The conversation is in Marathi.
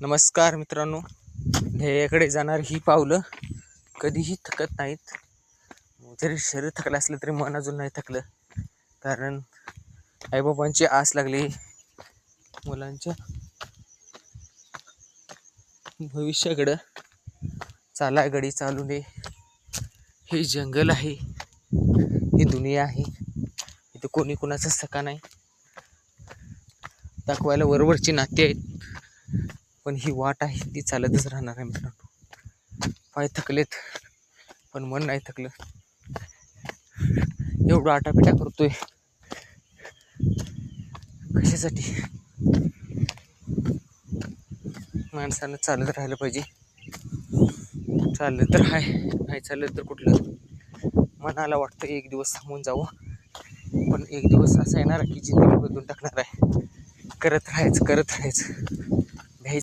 नमस्कार मित्रांनो, ध्येयाकडे जाणार ही पावलं कधीही थकत नाहीत. जरी शरीर थकलं असलं तरी मन अजून नाही थकलं, कारण आईबाबांची आस लागली. मुलांच्या भविष्याकडं चाला गडी चालू दे. हे जंगल आहे, ही दुनिया आहे, इथं कोणी कुणाचा सका नाही. दाखवायला वरवरची नाती आहेत, पण ही वाट आहे ती चालतच राहणार आहे मित्रांनो. पाय थकलेत पण मन नाही थकलं. एवढं आटापिटा करतोय कशासाठी? माणसानं चालत राहिलं पाहिजे. चाललं तर हाय, नाही चाललं तर कुठलं. मनाला वाटतं एक दिवस थांबून जावं, पण एक दिवस असा येणार की जिंदगी बदलून टाकणार आहे. करत राहायचं.